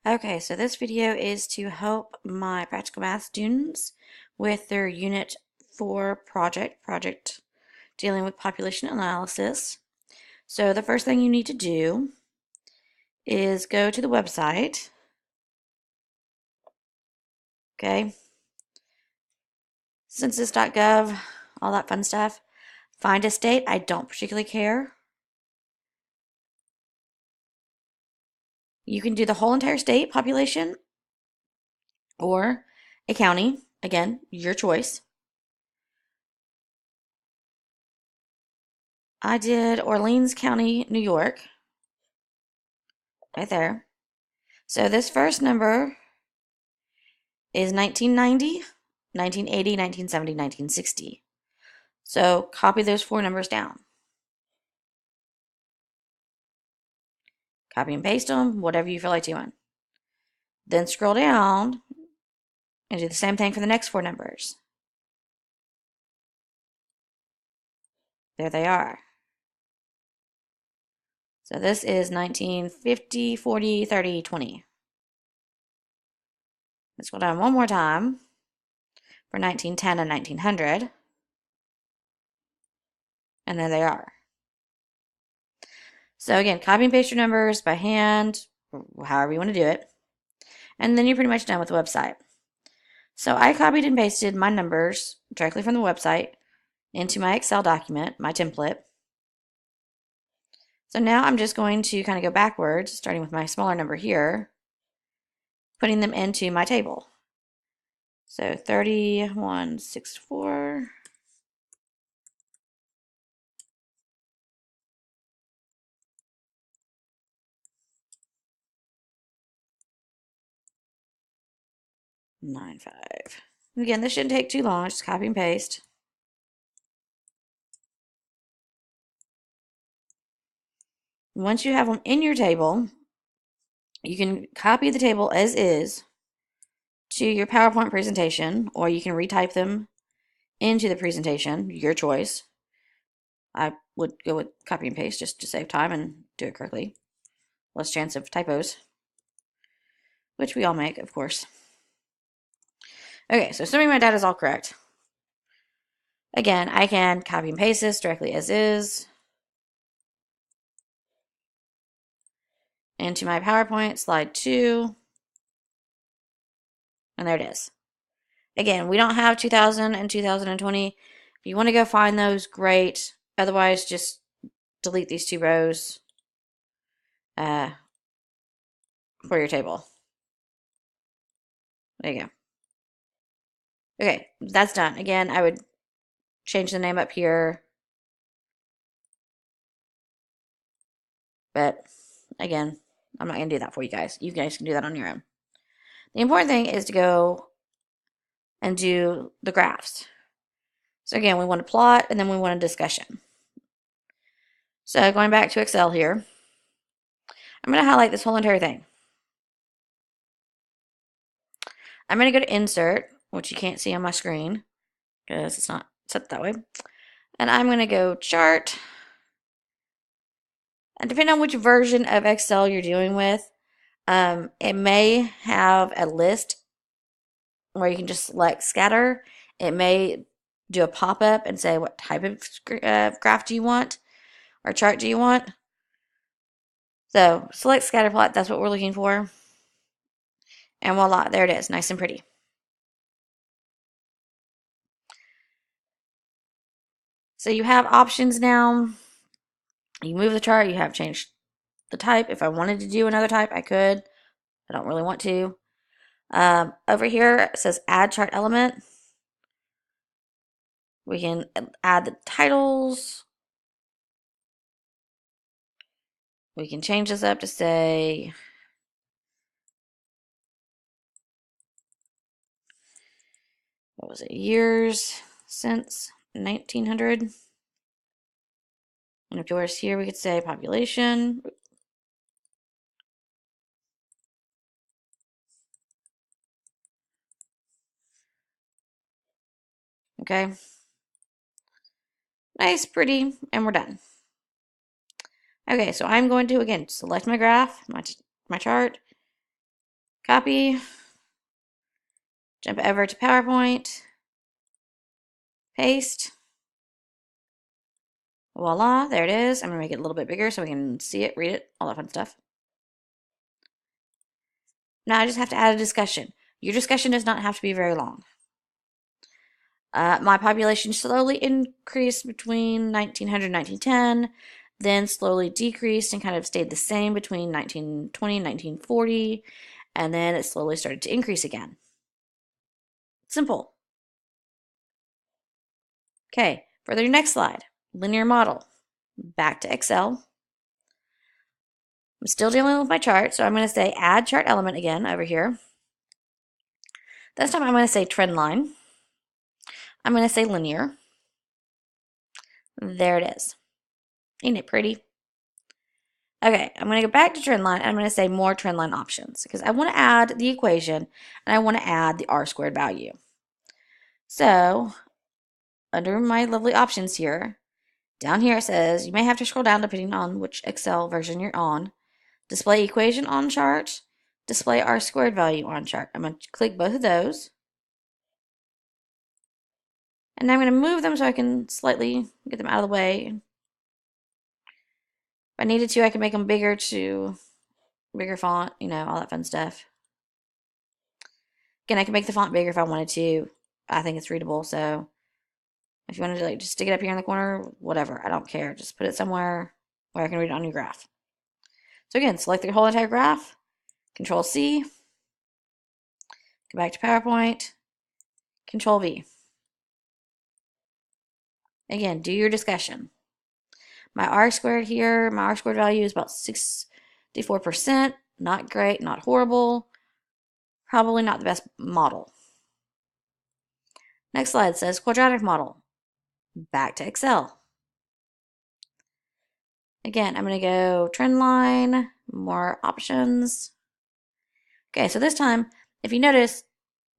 Okay, so this video is to help my practical math students with their Unit 4 project dealing with population analysis. So the first thing you need to do is go to the website, okay, census.gov, all that fun stuff. Find a state, I don't particularly care. You can do the whole entire state population or a county, again, your choice. I did Orleans County, New York, right there. So this first number is 1990, 1980, 1970, 1960. So copy those four numbers down. Copy and paste them, whatever you feel like doing. Then scroll down and do the same thing for the next four numbers. There they are. So this is 1950, 40, 30, 20. Let's go down one more time for 1910 and 1900. And there they are. So again, copy and paste your numbers by hand, however you want to do it. And then you're pretty much done with the website. So I copied and pasted my numbers directly from the website into my Excel document, my template. So now I'm just going to kind of go backwards, starting with my smaller number here, putting them into my table. So 3164. Nine five. Again, this shouldn't take too long. Just copy and paste. Once you have them in your table, you can copy the table as is to your PowerPoint presentation, or you can retype them into the presentation, your choice. I would go with copy and paste just to save time and do it correctly. Less chance of typos, which we all make, of course. Okay, so assuming my data is all correct. Again, I can copy and paste this directly as is into my PowerPoint, slide 2, and there it is. Again, we don't have 2000 and 2020. If you want to go find those, great. Otherwise, just delete these two rows for your table. There you go. Okay, that's done. Again, I would change the name up here. But again, I'm not going to do that for you guys. You guys can do that on your own. The important thing is to go and do the graphs. So again, we want to plot and then we want a discussion. So going back to Excel here, I'm going to highlight this whole entire thing. I'm going to go to Insert, which you can't see on my screen because it's not set that way. And I'm going to go Chart. And depending on which version of Excel you're dealing with, it may have a list where you can just select Scatter. It may do a pop-up and say what type of graph do you want or chart do you want. So select Scatter Plot. That's what we're looking for. And voila, there it is, nice and pretty. So you have options now. You move the chart, you have changed the type. If I wanted to do another type, I could. I don't really want to. Over here, it says Add Chart Element. We can add the titles. We can change this up to say, what was it, years since 1900. And of course, here we could say population. Okay. Nice, pretty, and we're done. Okay, so I'm going to, again, select my graph, my chart, Copy. Jump over to PowerPoint. Paste. Voila, there it is. I'm going to make it a little bit bigger so we can see it, read it, all that fun stuff. Now I just have to add a discussion. Your discussion does not have to be very long. My population slowly increased between 1900 and 1910, then slowly decreased and kind of stayed the same between 1920 and 1940, and then it slowly started to increase again. Simple. Okay, for the next slide, linear model. Back to Excel. I'm still dealing with my chart, so I'm going to say add chart element again over here. This time I'm going to say trend line. I'm going to say linear. There it is. Ain't it pretty? Okay, I'm going to go back to trend line and I'm going to say more trend line options because I want to add the equation and I want to add the r squared value. So under my lovely options here, down here it says you may have to scroll down depending on which Excel version you're on. Display equation on chart, display r squared value on chart. I'm going to click both of those. And now I'm going to move them so I can slightly get them out of the way. If I needed to, I can make them bigger to bigger font, you know, all that fun stuff. Again, I can make the font bigger if I wanted to. I think it's readable, so if you wanted to like just stick it up here in the corner, whatever, I don't care. Just put it somewhere where I can read it on your graph. So again, select the whole entire graph, Control C, go back to PowerPoint, Control V. Again, do your discussion. My r squared here, my r squared value is about 64%. Not great, not horrible. Probably not the best model. Next slide says quadratic model. Back to Excel. Again, I'm going to go trend line, more options. Okay, so this time, if you notice,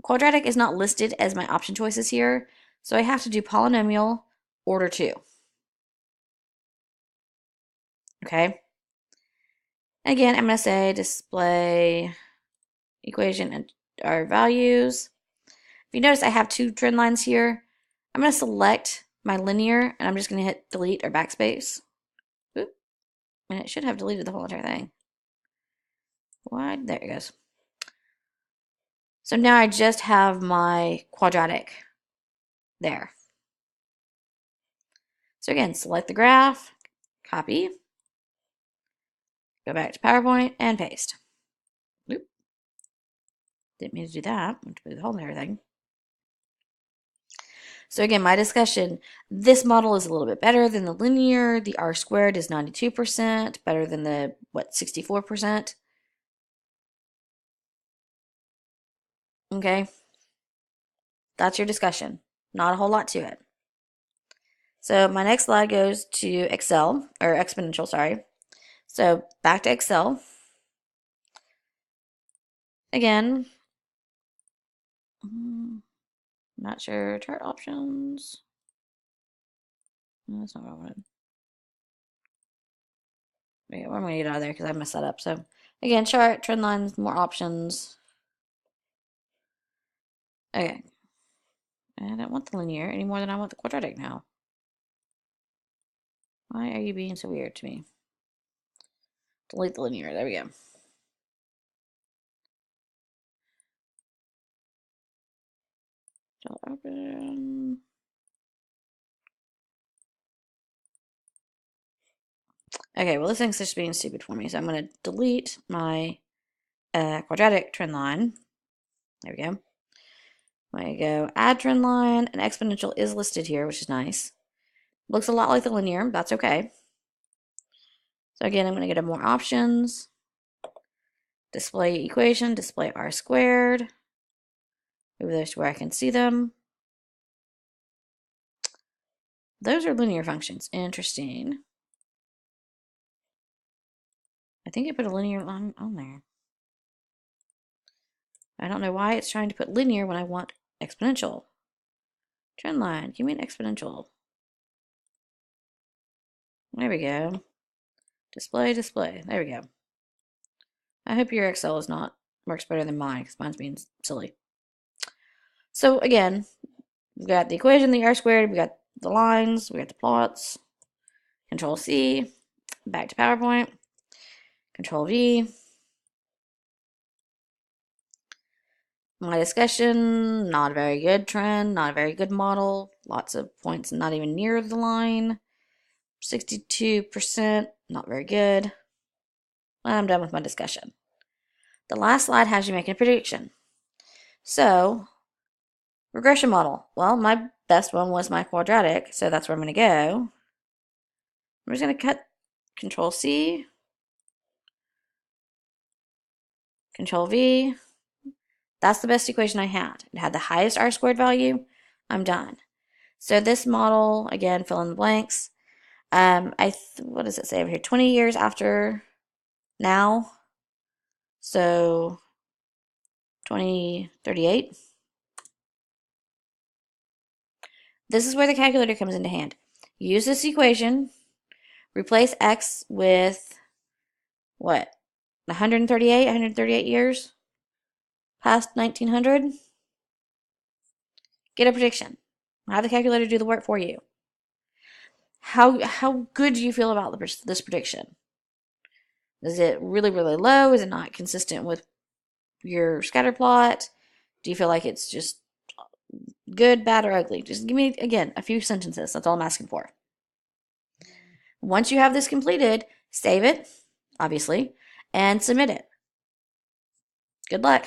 quadratic is not listed as my option choices here, so I have to do polynomial order 2. Okay. Again, I'm going to say display equation and our values. If you notice, I have 2 trend lines here. I'm going to select my linear, and I'm just going to hit delete or backspace. Oop. And it should have deleted the whole entire thing. Why? There it goes. So now I just have my quadratic there. So again, select the graph, copy, go back to PowerPoint, and paste. Oop. Didn't mean to do that. I went to put the whole entire thing. So again, my discussion, this model is a little bit better than the linear. The r squared is 92%, better than the, 64%. Okay, that's your discussion. Not a whole lot to it. So my next slide goes to Excel, or exponential, sorry. So back to Excel. Again, not sure, chart options. No, that's not what I wanted. Okay, well, I'm going to get out of there because I messed that up. So again, chart, trend lines, more options. Okay. I don't want the linear any more than I want the quadratic now. Why are you being so weird to me? Delete the linear. There we go. Open. Okay, well, this thing's just being stupid for me, so I'm going to delete my quadratic trend line. There we go. I'm going to go add trend line, and exponential is listed here, which is nice. Looks a lot like the linear. That's okay. So again, I'm going to go to more options. Display equation, display r squared. Move those to where I can see them. Those are linear functions. Interesting. I think I put a linear line on there. I don't know why it's trying to put linear when I want exponential. Trend line, give me an exponential. There we go. Display, display. There we go. I hope your Excel is not works better than mine because mine's being silly. So again, we've got the equation, the r squared, we got the lines, we got the plots. Control C, back to PowerPoint. Control V. My discussion, not a very good trend, not a very good model. Lots of points not even near the line. 62%, not very good. I'm done with my discussion. The last slide has you making a prediction. So, regression model. Well, my best one was my quadratic, so that's where I'm going to go. I'm just going to cut Control C, Control V. That's the best equation I had. It had the highest r squared value. I'm done. So this model, again, fill in the blanks. What does it say over here? 20 years after now. So 2038. This is where the calculator comes into hand. Use this equation, replace x with what? 138 years past 1900. Get a prediction. Have the calculator do the work for you. How good do you feel about this prediction? Is it really, really low? Is it not consistent with your scatter plot? Do you feel like it's just good, bad, or ugly? Just give me, again, a few sentences. That's all I'm asking for. Once you have this completed, save it, obviously, and submit it. Good luck.